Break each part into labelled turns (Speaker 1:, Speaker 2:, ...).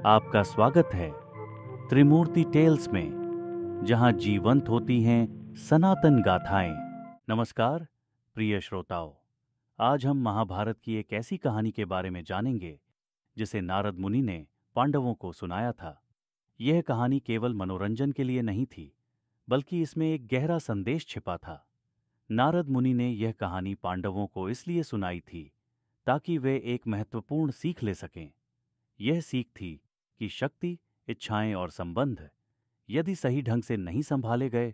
Speaker 1: आपका स्वागत है त्रिमूर्ति टेल्स में, जहां जीवंत होती हैं सनातन गाथाएं। नमस्कार प्रिय श्रोताओं, आज हम महाभारत की एक ऐसी कहानी के बारे में जानेंगे जिसे नारद मुनि ने पांडवों को सुनाया था। यह कहानी केवल मनोरंजन के लिए नहीं थी, बल्कि इसमें एक गहरा संदेश छिपा था। नारद मुनि ने यह कहानी पांडवों को इसलिए सुनाई थी ताकि वे एक महत्वपूर्ण सीख ले सकें। यह सीख थी कि शक्ति, इच्छाएं और संबंध यदि सही ढंग से नहीं संभाले गए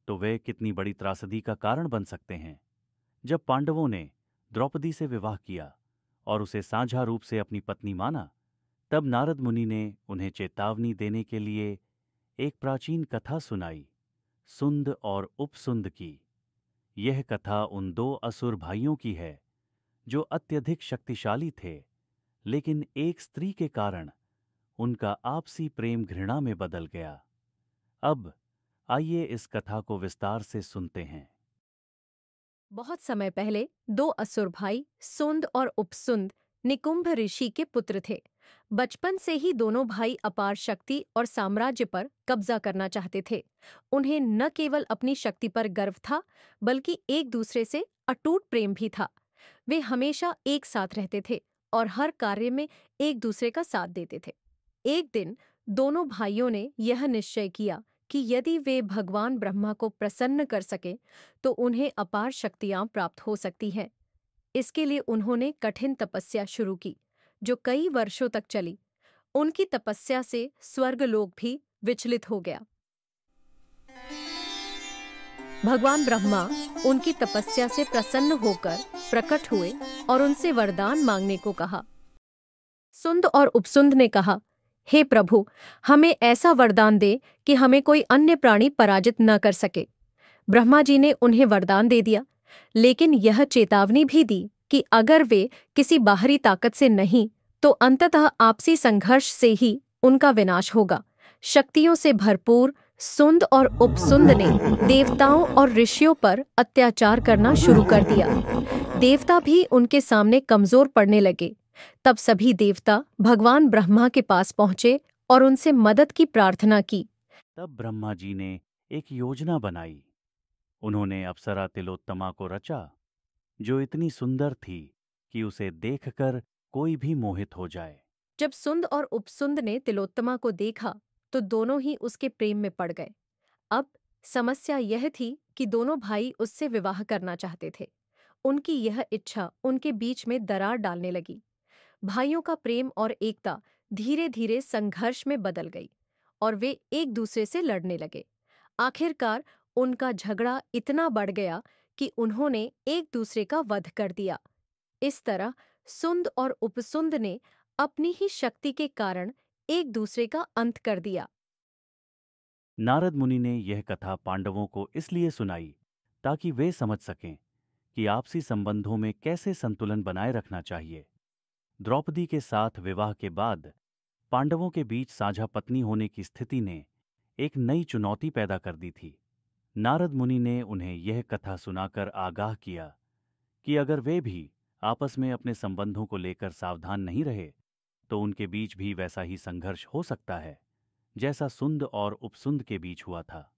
Speaker 1: तो वे कितनी बड़ी त्रासदी का कारण बन सकते हैं। जब पांडवों ने द्रौपदी से विवाह किया और उसे साझा रूप से अपनी पत्नी माना, तब नारद मुनि ने उन्हें चेतावनी देने के लिए एक प्राचीन कथा सुनाई, सुंद और उपसुंद की। यह कथा उन दो असुर भाइयों की है जो अत्यधिक शक्तिशाली थे, लेकिन एक स्त्री के कारण उनका आपसी प्रेम घृणा में बदल गया। अब आइए इस कथा को विस्तार से सुनते हैं।
Speaker 2: बहुत समय पहले दो असुर भाई सुंद और उपसुंद निकुंभ ऋषि के पुत्र थे। बचपन से ही दोनों भाई अपार शक्ति और साम्राज्य पर कब्जा करना चाहते थे। उन्हें न केवल अपनी शक्ति पर गर्व था, बल्कि एक दूसरे से अटूट प्रेम भी था। वे हमेशा एक साथ रहते थे और हर कार्य में एक दूसरे का साथ देते थे। एक दिन दोनों भाइयों ने यह निश्चय किया कि यदि वे भगवान ब्रह्मा को प्रसन्न कर सकें तो उन्हें अपार शक्तियां प्राप्त हो सकती हैं। इसके लिए उन्होंने कठिन तपस्या शुरू की, जो कई वर्षों तक चली। उनकी तपस्या से स्वर्गलोक भी विचलित हो गया। भगवान ब्रह्मा उनकी तपस्या से प्रसन्न होकर प्रकट हुए और उनसे वरदान मांगने को कहा। सुंद और उपसुंद ने कहा, हे प्रभु, हमें ऐसा वरदान दे कि हमें कोई अन्य प्राणी पराजित न कर सके। ब्रह्मा जी ने उन्हें वरदान दे दिया, लेकिन यह चेतावनी भी दी कि अगर वे किसी बाहरी ताकत से नहीं तो अंततः आपसी संघर्ष से ही उनका विनाश होगा। शक्तियों से भरपूर सुंद और उपसुंद ने देवताओं और ऋषियों पर अत्याचार करना शुरू कर दिया। देवता भी उनके सामने कमजोर पड़ने लगे। तब सभी देवता भगवान ब्रह्मा के पास पहुंचे और उनसे मदद की प्रार्थना की।
Speaker 1: तब ब्रह्मा जी ने एक योजना बनाई। उन्होंने अप्सरा तिलोत्तमा को रचा, जो इतनी सुंदर थी कि उसे देखकर कोई भी मोहित हो जाए।
Speaker 2: जब सुंद और उपसुंद ने तिलोत्तमा को देखा तो दोनों ही उसके प्रेम में पड़ गए। अब समस्या यह थी कि दोनों भाई उससे विवाह करना चाहते थे। उनकी यह इच्छा उनके बीच में दरार डालने लगी। भाइयों का प्रेम और एकता धीरे धीरे संघर्ष में बदल गई और वे एक दूसरे से लड़ने लगे। आखिरकार उनका झगड़ा इतना बढ़ गया कि उन्होंने एक दूसरे का वध कर दिया। इस तरह सुंद और उपसुंद ने अपनी ही शक्ति के कारण एक दूसरे का अंत कर दिया।
Speaker 1: नारद मुनि ने यह कथा पांडवों को इसलिए सुनाई ताकि वे समझ सकें कि आपसी संबंधों में कैसे संतुलन बनाए रखना चाहिए। द्रौपदी के साथ विवाह के बाद पांडवों के बीच साझा पत्नी होने की स्थिति ने एक नई चुनौती पैदा कर दी थी। नारद मुनि ने उन्हें यह कथा सुनाकर आगाह किया कि अगर वे भी आपस में अपने संबंधों को लेकर सावधान नहीं रहे तो उनके बीच भी वैसा ही संघर्ष हो सकता है जैसा सुंद और उपसुंद के बीच हुआ था।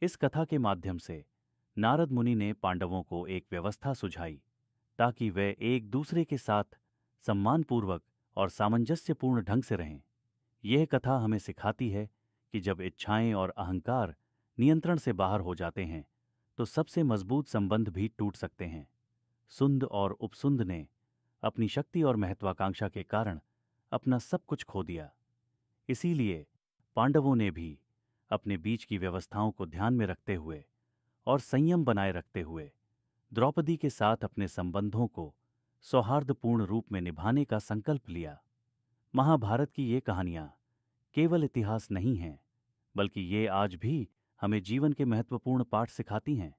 Speaker 1: इस कथा के माध्यम से नारद मुनि ने पांडवों को एक व्यवस्था सुझाई ताकि वे एक दूसरे के साथ सम्मानपूर्वक और सामंजस्यपूर्ण ढंग से रहें। यह कथा हमें सिखाती है कि जब इच्छाएं और अहंकार नियंत्रण से बाहर हो जाते हैं तो सबसे मजबूत संबंध भी टूट सकते हैं। सुंद और उपसुंद ने अपनी शक्ति और महत्वाकांक्षा के कारण अपना सब कुछ खो दिया। इसीलिए पांडवों ने भी अपने बीच की व्यवस्थाओं को ध्यान में रखते हुए और संयम बनाए रखते हुए द्रौपदी के साथ अपने संबंधों को सौहार्दपूर्ण रूप में निभाने का संकल्प लिया। महाभारत की ये कहानियां केवल इतिहास नहीं हैं, बल्कि ये आज भी हमें जीवन के महत्वपूर्ण पाठ सिखाती हैं।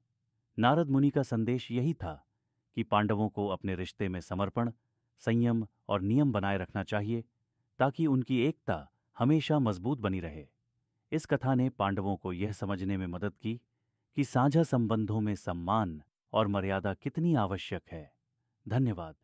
Speaker 1: नारद मुनि का संदेश यही था कि पांडवों को अपने रिश्ते में समर्पण, संयम और नियम बनाए रखना चाहिए ताकि उनकी एकता हमेशा मजबूत बनी रहे। इस कथा ने पांडवों को यह समझने में मदद की कि साझा संबंधों में सम्मान और मर्यादा कितनी आवश्यक है। धन्यवाद।